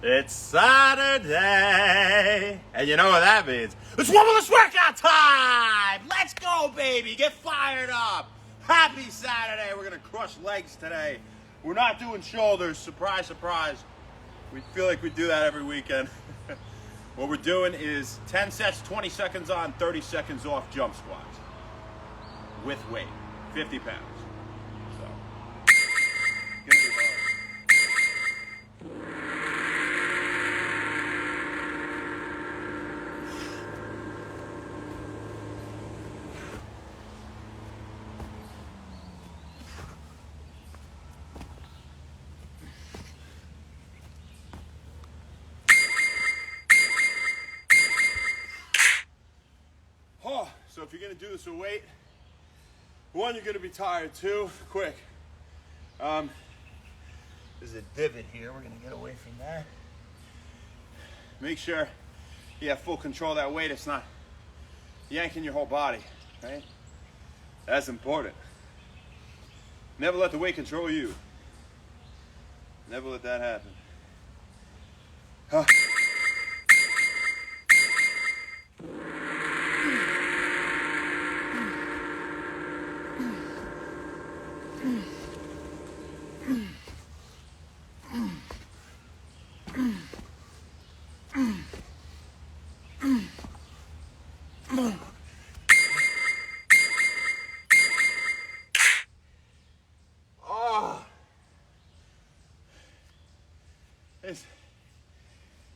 It's Saturday, and you know what that means. It's Wobbleless workout time! Let's go, baby! Get fired up! Happy Saturday! We're gonna crush legs today. We're not doing shoulders, surprise, surprise. We feel like we do that every weekend. What we're doing is 10 sets, 20 seconds on, 30 seconds off jump squats. With weight, 50 pounds. So, it's gonna be hard. So if you're gonna do this with weight, one, you're gonna be tired. Two, quick. There's a divot here. We're gonna get away from that. Make sure you have full control of that weight. It's not yanking your whole body, right? That's important. Never let the weight control you. Never let that happen.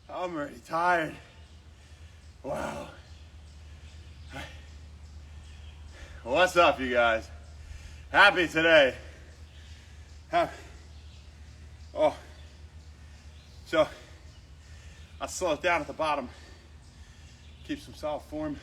I'm already tired. Wow. What's up, you guys? Happy today. So I'll slow it down at the bottom. Keep some solid form.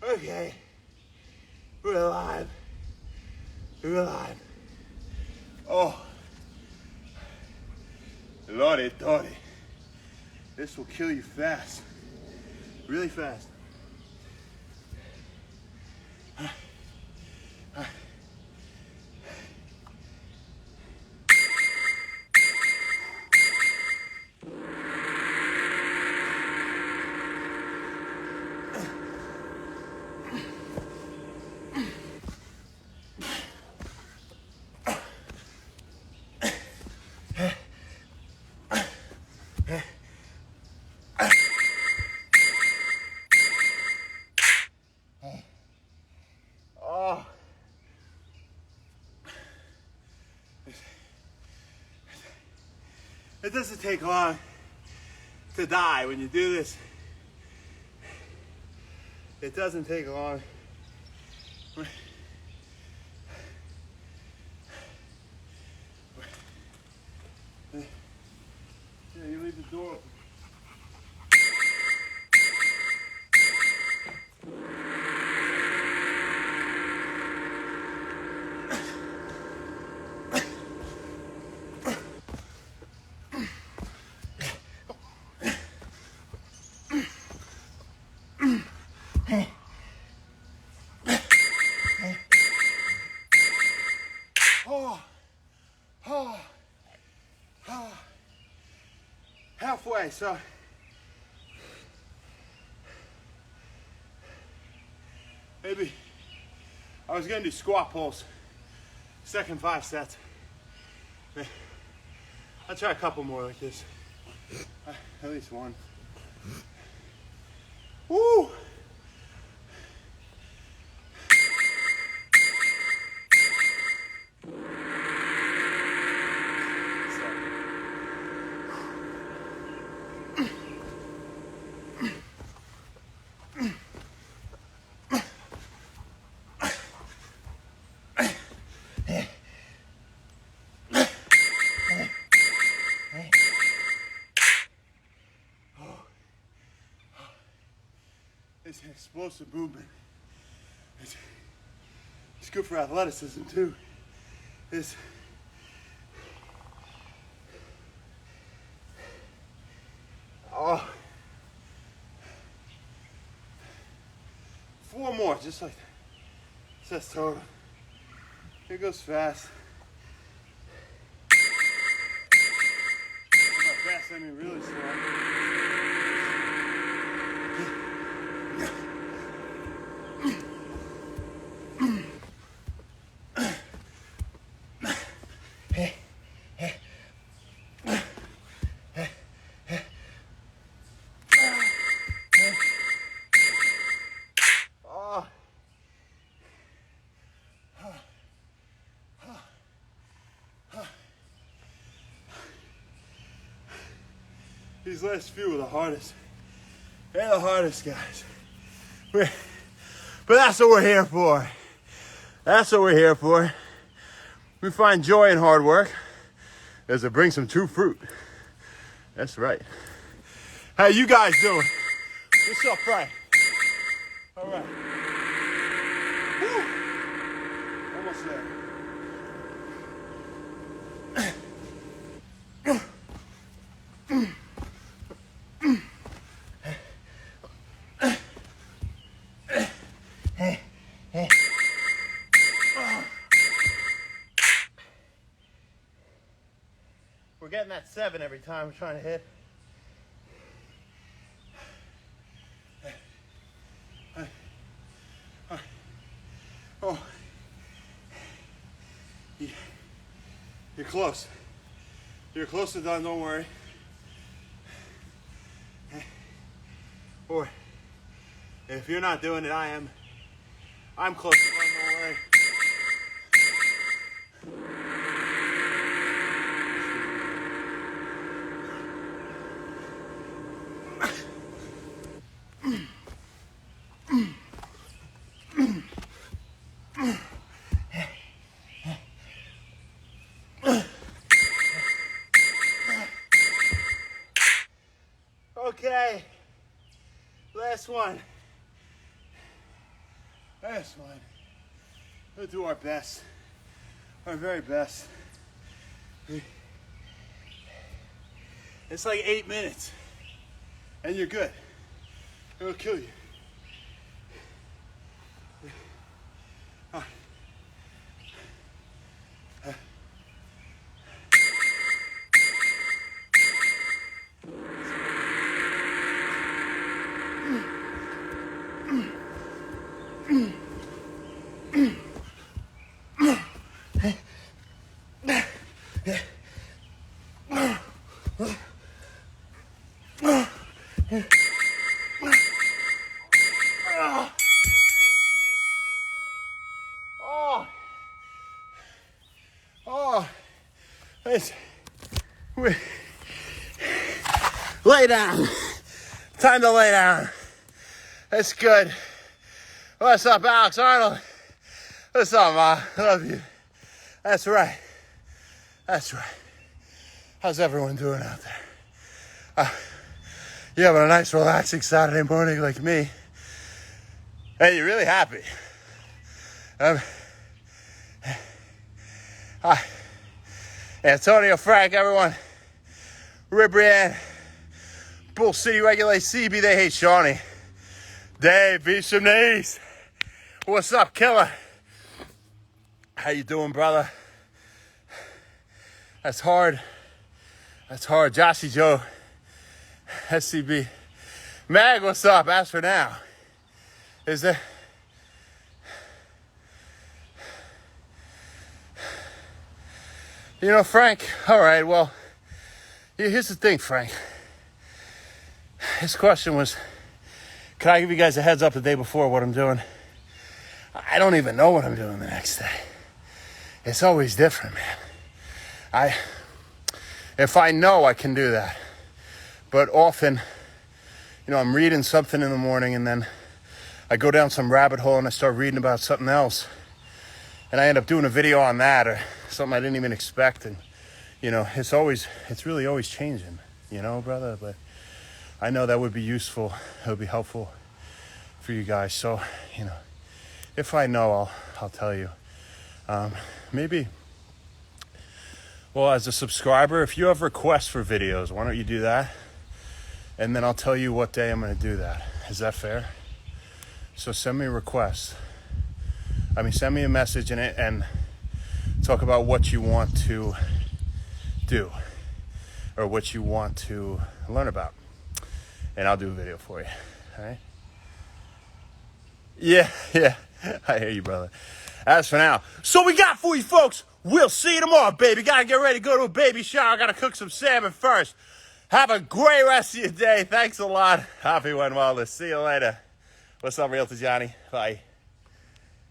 Okay, we're alive. We're alive. Oh, Lordy, Lordy. This will kill you fast. Really fast. It doesn't take long to die when you do this. It doesn't take long. Yeah, you leave the door open. Halfway, so maybe I was gonna do squat pulls, second 5 sets. I'll try a couple more like this, at least one. Woo! It's an explosive movement. It's good for athleticism too. It's oh, 4 more, just like that. That's total. It goes fast. Not fast, I mean really slow. These last few are the hardest. They're the hardest, guys. But that's what we're here for. That's what we're here for. We find joy in hard work as it brings some true fruit. That's right. How you guys doing? What's up, Frank? All right. Woo. Almost there. We're getting that 7 every time we're trying to hit. Oh, you're close. You're close to done, don't worry. Or if you're not doing it, I am. I'm close to done, don't worry. Okay, last one. Last one. We'll do our best, our very best. It's like 8 minutes, and you're good. It'll kill you. Lay down. Time to lay down. That's good. What's up, Alex Arnold? What's up, Ma? I love you. That's right. That's right. How's everyone doing out there? You having a nice, relaxing Saturday morning like me? Hey, you're really happy. Hi. Antonio, Frank, everyone. Ribrian, Bull City Regulate CB, they hate Shawnee. Dave, beat some knees. What's up, killer? How you doing, brother? That's hard. That's hard. Joshy Joe, SCB. Mag, what's up? Ask for now. Is there... You know, Frank, all right, well, here's the thing, Frank. His question was, can I give you guys a heads up the day before what I'm doing? I don't even know what I'm doing the next day. It's always different, man. If I know, I can do that. But often, you know, I'm reading something in the morning and then I go down some rabbit hole and I start reading about something else. And I end up doing a video on that or something I didn't even expect. And, you know, it's really always changing, you know, brother. But I know that would be useful. It would be helpful for you guys. So, if I know, I'll tell you. Maybe, well, as a subscriber, if you have requests for videos, why don't you do that? And then I'll tell you what day I'm going to do that. Is that fair? So send me requests. Send me a message in it and talk about what you want to do or what you want to learn about. And I'll do a video for you. All right? Yeah. I hear you, brother. As for now, so we got for you folks. We'll see you tomorrow, baby. Gotta get ready to go to a baby shower. Gotta cook some salmon first. Have a great rest of your day. Thanks a lot. Happy When Wellness. See you later. What's up, Realtor Johnny? Bye.